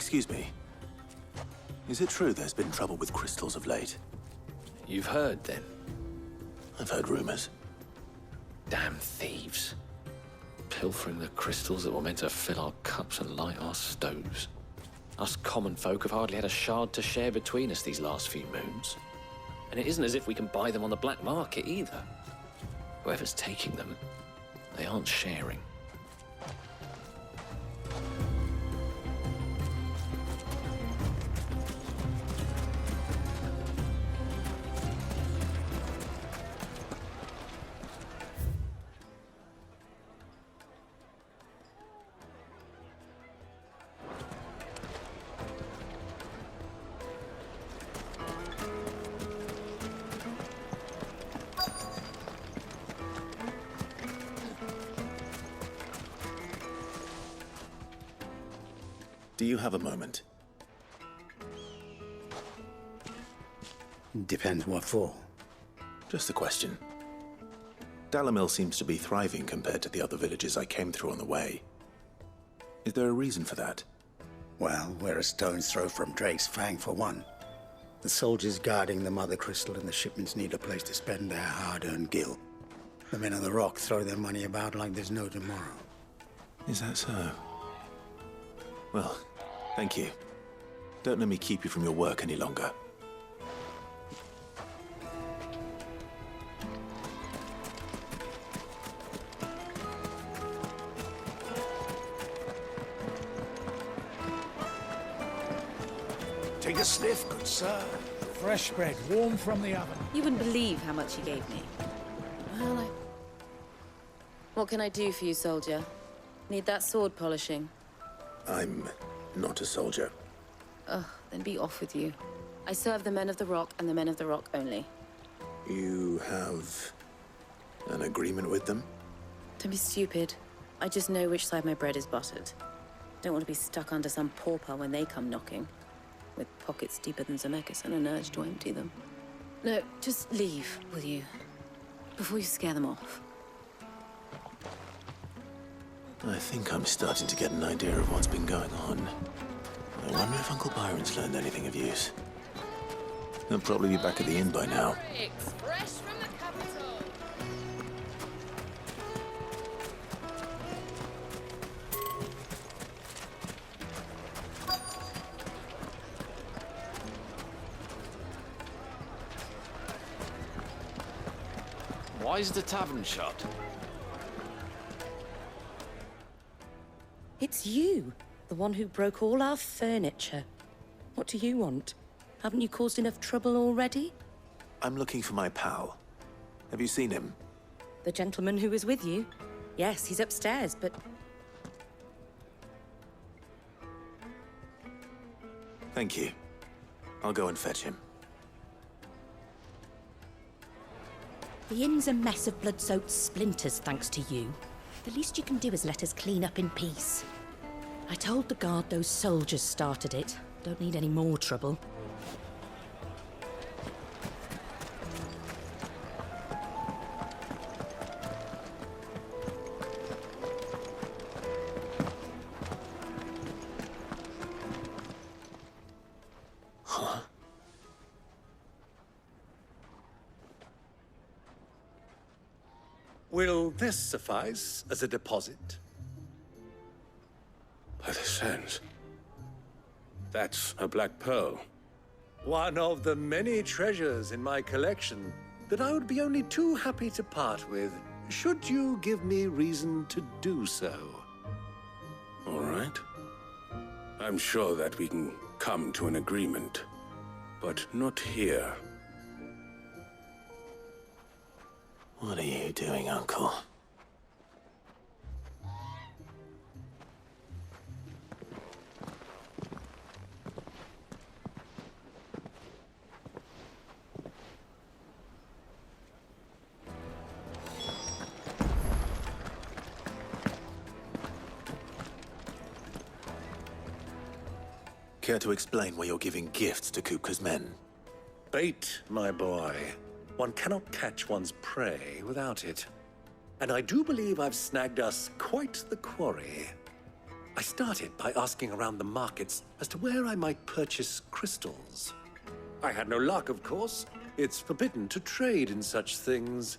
Excuse me. Is it true there's been trouble with crystals of late? You've heard, then? I've heard rumors. Damn thieves. Pilfering the crystals that were meant to fill our cups and light our stoves. Us common folk have hardly had a shard to share between us these last few moons. And it isn't as if we can buy them on the black market either. Whoever's taking them, they aren't sharing. Do you have a moment? Depends what for. Just a question. Dalamil seems to be thriving compared to the other villages I came through on the way. Is there a reason for that? Well, we're a stone's throw from Drake's Fang, for one. The soldiers guarding the Mother Crystal and the shipments need a place to spend their hard-earned gil. The men of the Rock throw their money about like there's no tomorrow. Is that so? Well, thank you. Don't let me keep you from your work any longer. Take a sniff, good sir. Fresh bread, warm from the oven. You wouldn't believe how much he gave me. Well, What can I do for you, soldier? Need that sword polishing? I'm not a soldier. Ugh, then be off with you. I serve the men of the Rock and the men of the Rock only. You have an agreement with them? Don't be stupid. I just know which side my bread is buttered. Don't want to be stuck under some pauper when they come knocking. With pockets deeper than Zemeckis and an urge to empty them. No, just leave, will you? Before you scare them off. I think I'm starting to get an idea of what's been going on. I wonder if Uncle Byron's learned anything of use. He'll probably be back at the inn by now. Fresh from the capital. Why is the tavern shut? It's you, the one who broke all our furniture. What do you want? Haven't you caused enough trouble already? I'm looking for my pal. Have you seen him? The gentleman who was with you? Yes, he's upstairs, but... Thank you. I'll go and fetch him. The inn's a mess of blood-soaked splinters, thanks to you. The least you can do is let us clean up in peace. I told the guard those soldiers started it. Don't need any more trouble. Huh? Will this suffice as a deposit? By the sands. That's a black pearl. One of the many treasures in my collection that I would be only too happy to part with, should you give me reason to do so. All right. I'm sure that we can come to an agreement, but not here. What are you doing, Uncle? Care to explain why you're giving gifts to Kupka's men? Bait, my boy. One cannot catch one's prey without it. And I do believe I've snagged us quite the quarry. I started by asking around the markets as to where I might purchase crystals. I had no luck, of course. It's forbidden to trade in such things.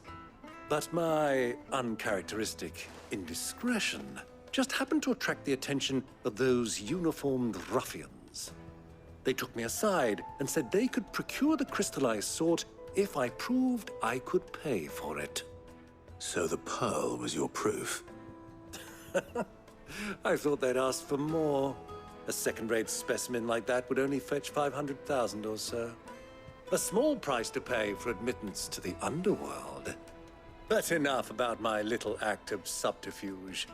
But my uncharacteristic indiscretion just happened to attract the attention of those uniformed ruffians. They took me aside and said they could procure the crystal I sought if I proved I could pay for it. So the pearl was your proof? I thought they'd ask for more. A second-rate specimen like that would only fetch 500,000 or so. A small price to pay for admittance to the underworld. But enough about my little act of subterfuge.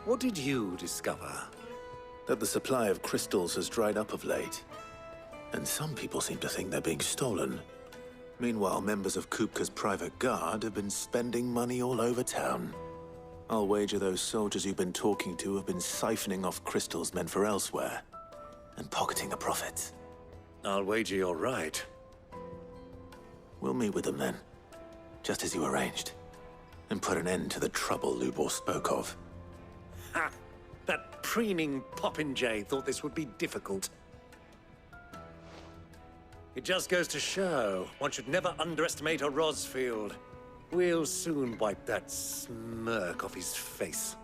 What did you discover? That the supply of crystals has dried up of late. And some people seem to think they're being stolen. Meanwhile, members of Kupka's private guard have been spending money all over town. I'll wager those soldiers you've been talking to have been siphoning off crystals meant for elsewhere, and pocketing the profits. I'll wager you're right. We'll meet with them then, just as you arranged, and put an end to the trouble Lubor spoke of. Ha! That preening popinjay thought this would be difficult. It just goes to show, one should never underestimate a Rosfield. We'll soon wipe that smirk off his face.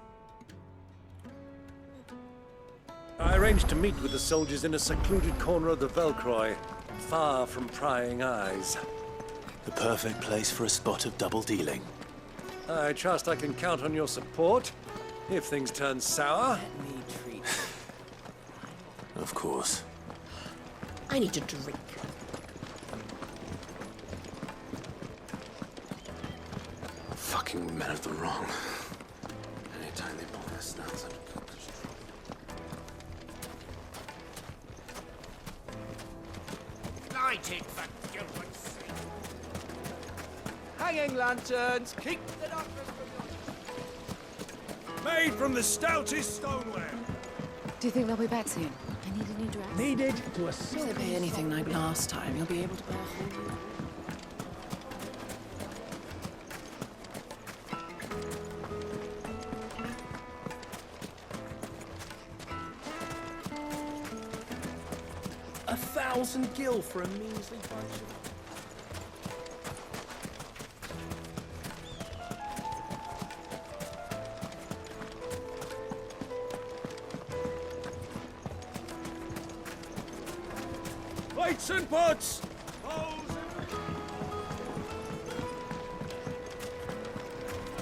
I arranged to meet with the soldiers in a secluded corner of the Velcroy, far from prying eyes. The perfect place for a spot of double dealing. I trust I can count on your support, if things turn sour. Of course. I need a drink. Fucking men of the wrong. Anytime they pull their snouts out. Lighted for Gilbert's sake. Hanging lanterns, keep the darkness from your... Made from the stoutest stoneware. Do you think they'll be back soon? I need a new dress. Needed to a If they pay anything like last time, you'll be able to buy a whole new. $1,000 gil for a measly bunch of... Plates and pots!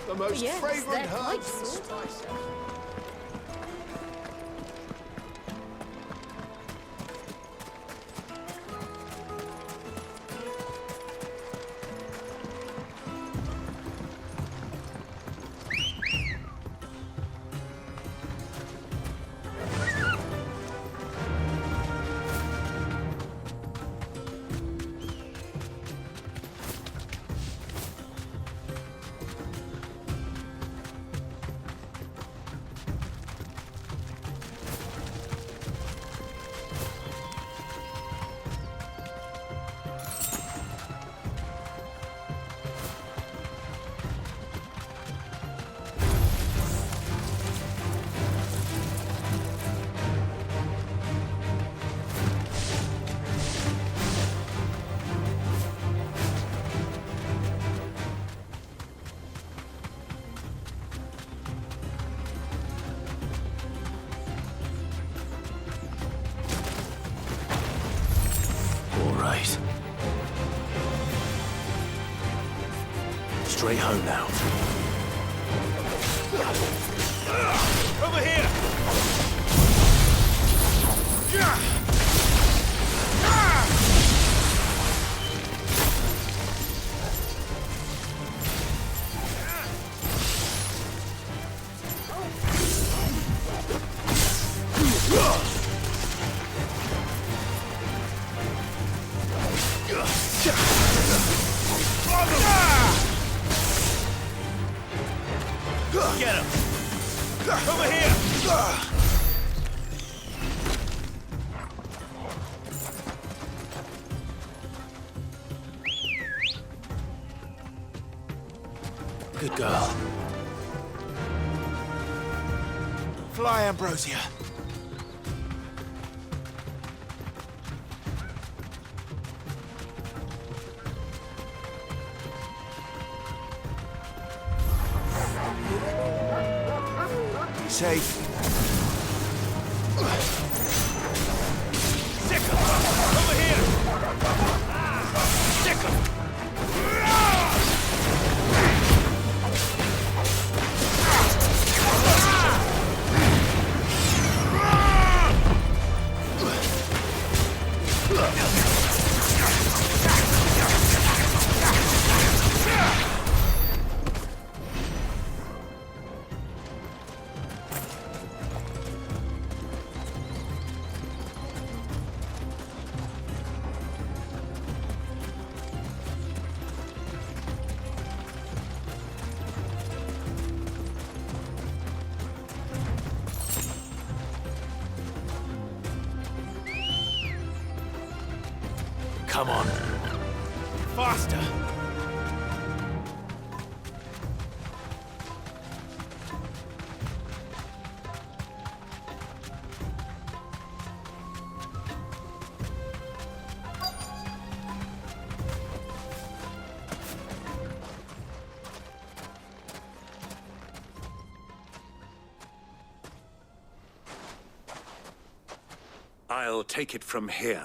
The most Yes, fragrant they're quite herbs and sorted. spices. Straight home now. Over here! Get him! Over here! Good girl. Fly, Ambrosia. safe. Over here! Stick 'em! Come on. Faster. I'll take it from here.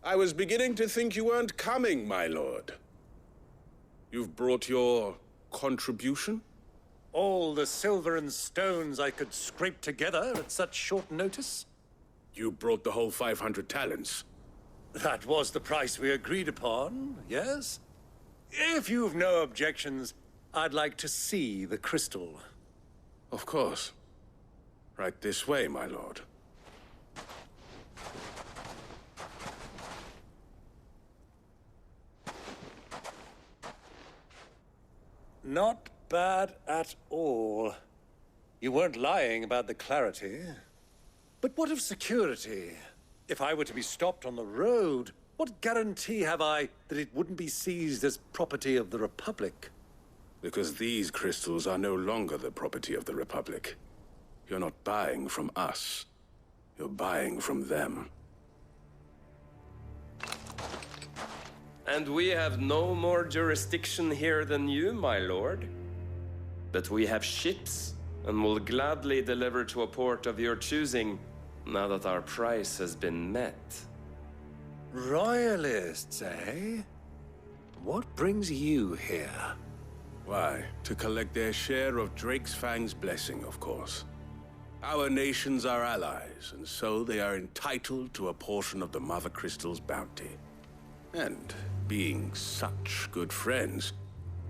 I was beginning to think you weren't coming, my lord. You've brought your contribution? All the silver and stones I could scrape together at such short notice? You brought the whole 500 talents. That was the price we agreed upon, yes? If you've no objections, I'd like to see the crystal. Of course. Right this way, my lord. Not bad at all. You weren't lying about the clarity. But what of security? If I were to be stopped on the road, what guarantee have I that it wouldn't be seized as property of the Republic? Because these crystals are no longer the property of the Republic. You're not buying from us. You're buying from them. And we have no more jurisdiction here than you, my lord. But we have ships, and will gladly deliver to a port of your choosing, now that our price has been met. Royalists, eh? What brings you here? Why, to collect their share of Drake's Fang's blessing, of course. Our nations are allies, and so they are entitled to a portion of the Mother Crystal's bounty. And being such good friends,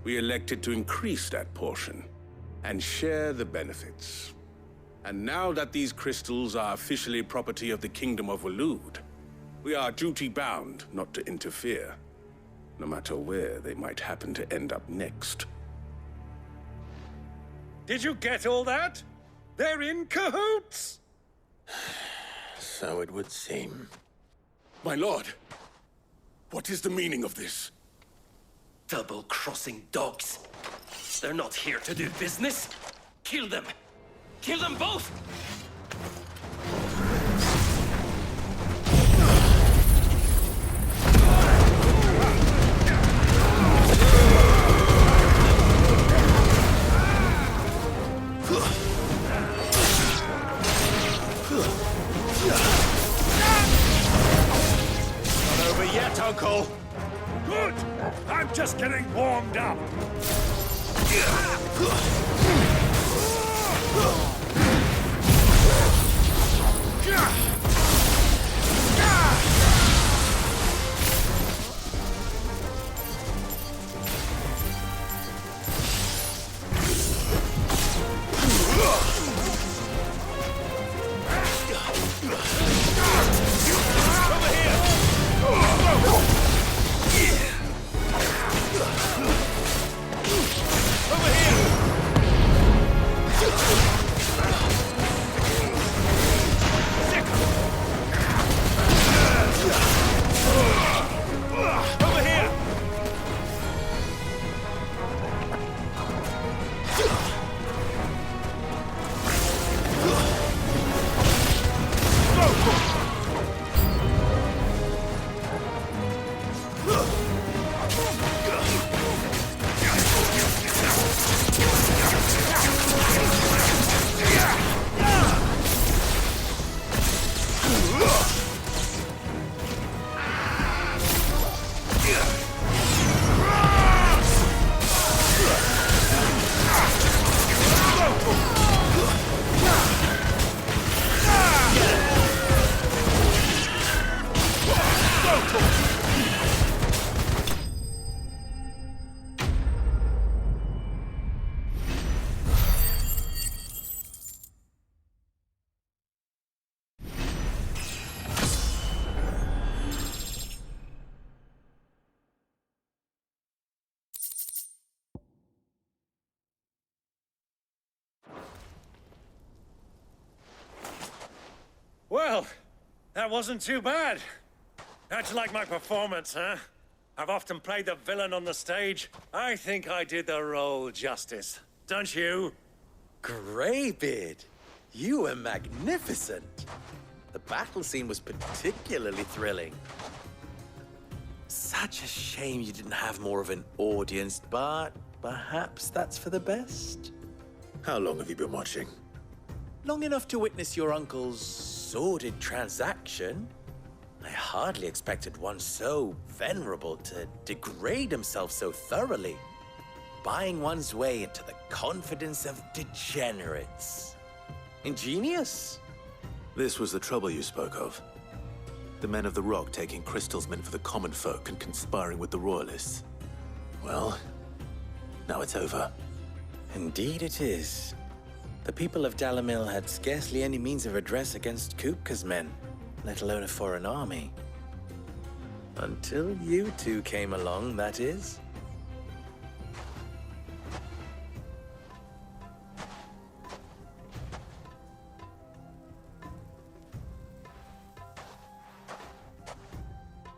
we elected to increase that portion and share the benefits. And now that these crystals are officially property of the Kingdom of Waloed, we are duty-bound not to interfere, no matter where they might happen to end up next. Did you get all that? They're in cahoots! So it would seem. My lord, what is the meaning of this? Double-crossing dogs. They're not here to do business. Kill them. Kill them both! Not over yet, Uncle. Good. I'm just getting warmed up. Stick 'em! Well, that wasn't too bad. How'd you like my performance, huh? I've often played the villain on the stage. I think I did the role justice. Don't you? Greybeard, you were magnificent. The battle scene was particularly thrilling. Such a shame you didn't have more of an audience, but perhaps that's for the best. How long have you been watching? Long enough to witness your uncle's sordid transaction. I hardly expected one so venerable to degrade himself so thoroughly. Buying one's way into the confidence of degenerates. Ingenious. This was the trouble you spoke of. The men of the Rock taking crystals meant for the common folk and conspiring with the Royalists. Well, now it's over. Indeed it is. The people of Dalamil had scarcely any means of redress against Kupka's men, let alone a foreign army. Until you two came along, that is.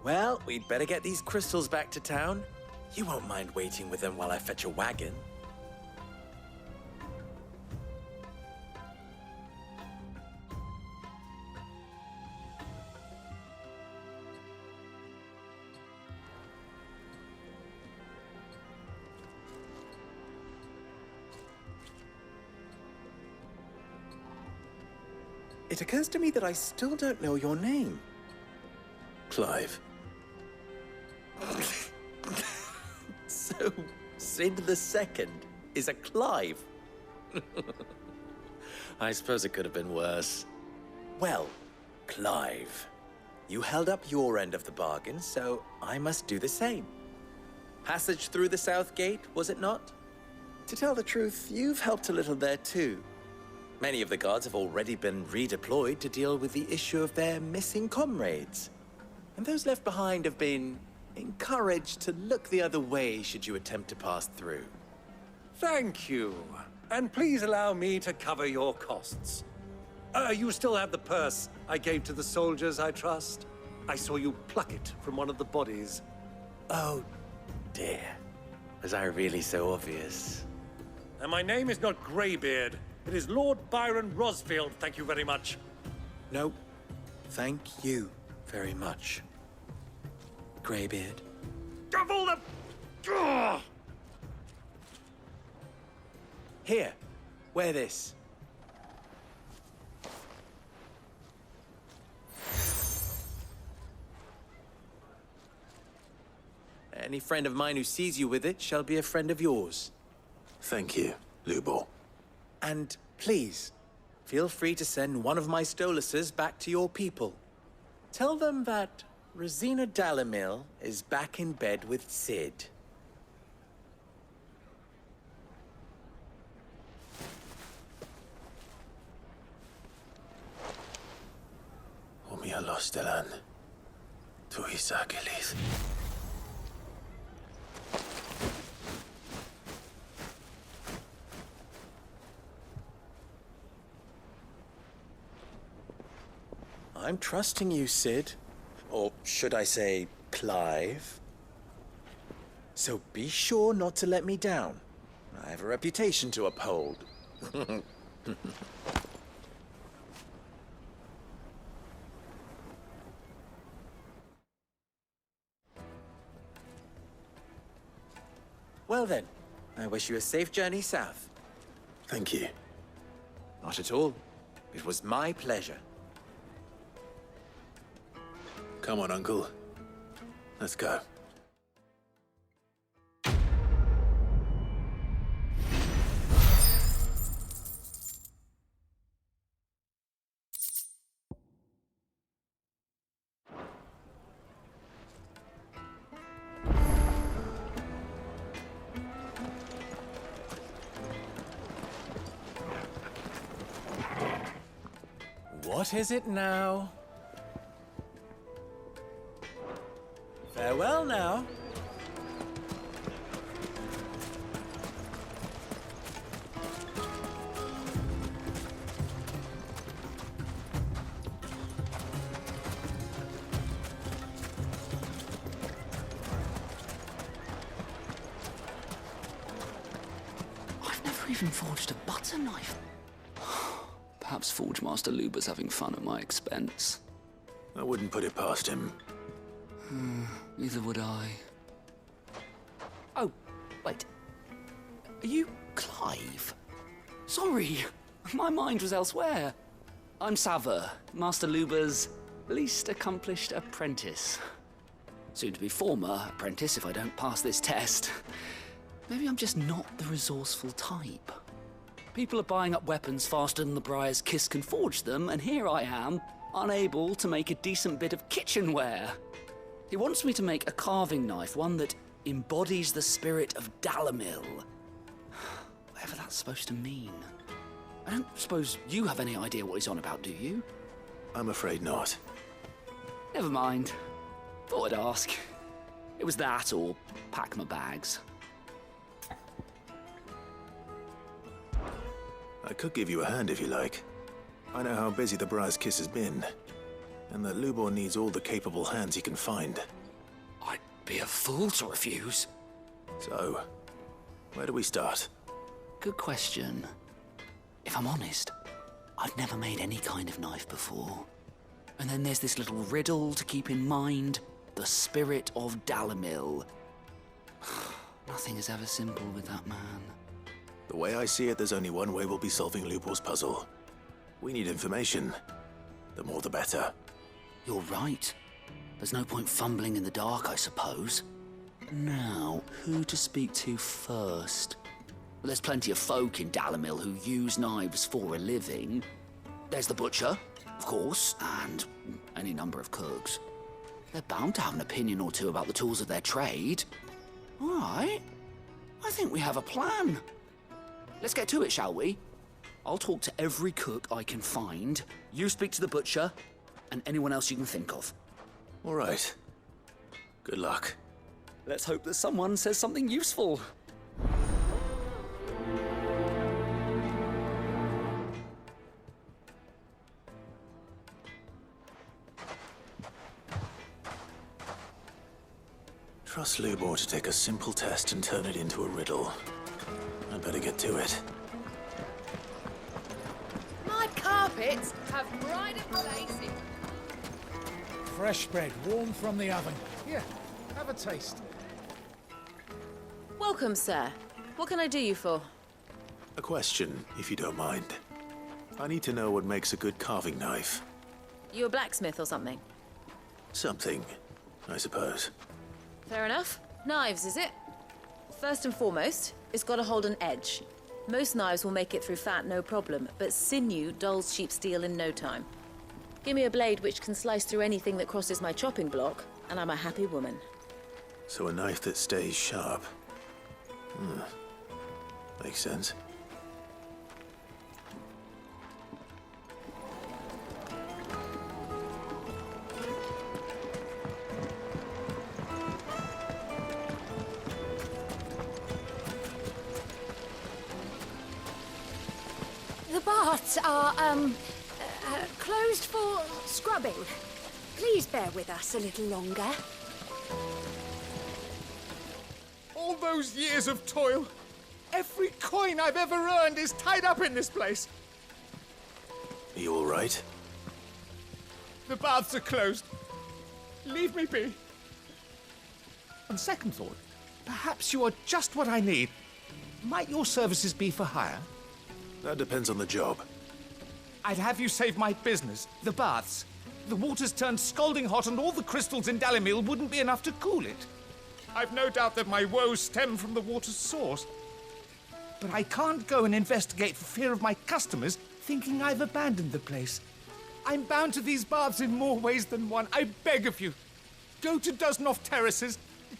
Well, we'd better get these crystals back to town. You won't mind waiting with them while I fetch a wagon. It occurs to me that I still don't know your name. Clive. So, Sid the Second is a Clive. I suppose it could have been worse. Well, Clive, you held up your end of the bargain, so I must do the same. Passage through the South Gate, was it not? To tell the truth, you've helped a little there too. Many of the guards have already been redeployed to deal with the issue of their missing comrades. And those left behind have been encouraged to look the other way should you attempt to pass through. Thank you. And please allow me to cover your costs. You still have the purse I gave to the soldiers, I trust? I saw you pluck it from one of the bodies. Oh, dear. Was I really so obvious? And my name is not Greybeard. It is Lord Byron Rosfield, thank you very much. No, thank you very much, Greybeard. Of all the... Ugh! Here, wear this. Any friend of mine who sees you with it shall be a friend of yours. Thank you, Lubor. And please, feel free to send one of my Stoluses back to your people. Tell them that Rosina Dalamil is back in bed with Sid. Omia Lostelan. Tuisa Gelith. I'm trusting you, Sid. Or should I say, Clive? So be sure not to let me down. I have a reputation to uphold. Well then, I wish you a safe journey south. Thank you. Not at all. It was my pleasure. Come on, Uncle. Let's go. What is it now? Farewell now. never even forged a butter knife. Perhaps Forge Master Luber's having fun at my expense. I wouldn't put it past him. Neither would I. Oh, wait. Are you Clive? Sorry, my mind was elsewhere. I'm Sava, Master Luber's least accomplished apprentice. Soon to be former apprentice if I don't pass this test. Maybe I'm just not the resourceful type. People are buying up weapons faster than the Briar's Kiss can forge them, and here I am, unable to make a decent bit of kitchenware. He wants me to make a carving knife, one that embodies the spirit of Dalamil. Whatever that's supposed to mean. I don't suppose you have any idea what he's on about, do you? I'm afraid not. Never mind. Thought I'd ask. It was that or pack my bags. I could give you a hand if you like. I know how busy the Briar's Kiss has been, and that Lubor needs all the capable hands he can find. I'd be a fool to refuse. So, where do we start? Good question. If I'm honest, I've never made any kind of knife before. And then there's this little riddle to keep in mind. The spirit of Dalamil. Nothing is ever simple with that man. The way I see it, there's only one way we'll be solving Lubor's puzzle. We need information. The more the better. You're right. There's no point fumbling in the dark, I suppose. Now, who to speak to first? Well, there's plenty of folk in Dalamil who use knives for a living. There's the butcher, of course, and any number of cooks. They're bound to have an opinion or two about the tools of their trade. All right. I think we have a plan. Let's get to it, shall we? I'll talk to every cook I can find. You speak to the butcher, and anyone else you can think of. All right. Good luck. Let's hope that someone says something useful. Trust Lubor to take a simple test and turn it into a riddle. I'd better get to it. My carpets have pride of place in... Fresh bread, warm from the oven. Here, have a taste. Welcome, sir. What can I do you for? A question, if you don't mind. I need to know what makes a good carving knife. You a blacksmith or something? Something, I suppose. Fair enough. Knives, is it? First and foremost, it's got to hold an edge. Most knives will make it through fat, no problem, but sinew dulls cheap steel in no time. Give me a blade which can slice through anything that crosses my chopping block, and I'm a happy woman. So a knife that stays sharp. Makes sense. The baths are, closed for scrubbing. Please bear with us a little longer. All those years of toil, every coin I've ever earned is tied up in this place. Are you all right? The baths are closed. Leave me be. On second thought, perhaps you are just what I need. Might your services be for hire? That depends on the job. I'd have you save my business, the baths. The water's turned scalding hot and all the crystals in Dalamil wouldn't be enough to cool it. I've no doubt that my woes stem from the water's source. But I can't go and investigate for fear of my customers thinking I've abandoned the place. I'm bound to these baths in more ways than one. I beg of you, go to Dusnoff Terraces.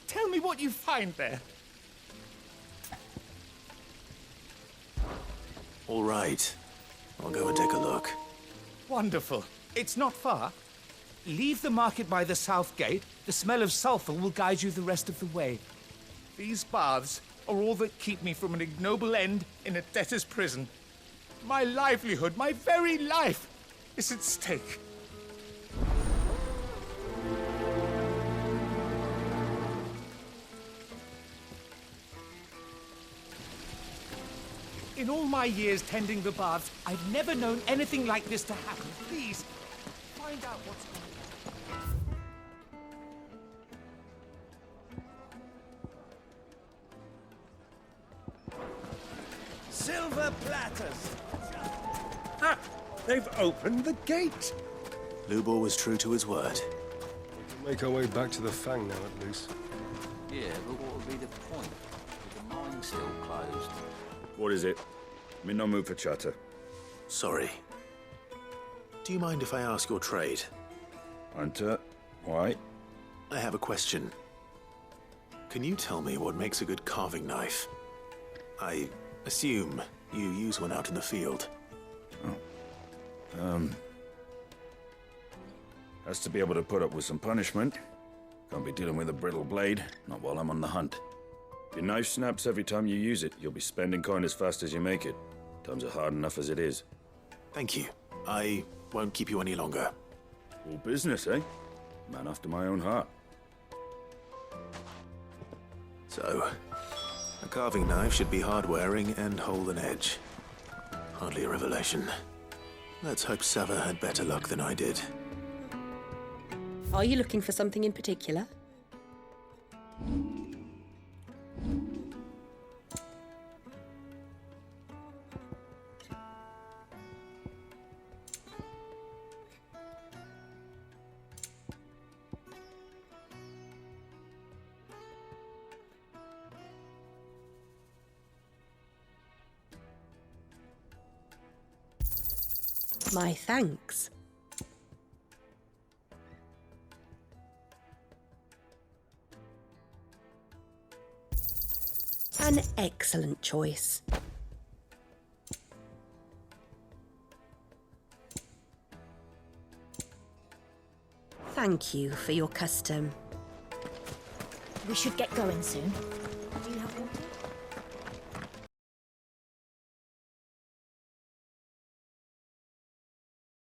Tell me what you find there. All right. I'll go and take a look. Wonderful. It's not far. Leave the market by the south gate. The smell of sulfur will guide you the rest of the way. These baths are all that keep me from an ignoble end in a debtor's prison. My livelihood, my very life, is at stake. In all my years tending the baths, I've never known anything like this to happen. Please, find out what's going on. Silver platters! Ah! They've opened the gate! Lubor was true to his word. We'll make our way back to the Fang now, at least. Yeah, but what would be the point? With the mine still closed. What is it? I'm in no mood for chatter. Sorry. Do you mind if I ask your trade? Hunter, why? I have a question. Can you tell me what makes a good carving knife? I assume you use one out in the field. Has to be able to put up with some punishment. Can't be dealing with a brittle blade, not while I'm on the hunt. If your knife snaps every time you use it, you'll be spending coin as fast as you make it. Times are hard enough as it is. Thank you. I won't keep you any longer. All business, eh? Man after my own heart. So, a carving knife should be hard-wearing and hold an edge. Hardly a revelation. Let's hope Sava had better luck than I did. Are you looking for something in particular? My thanks. An excellent choice. Thank you for your custom. We should get going soon. Do you have one?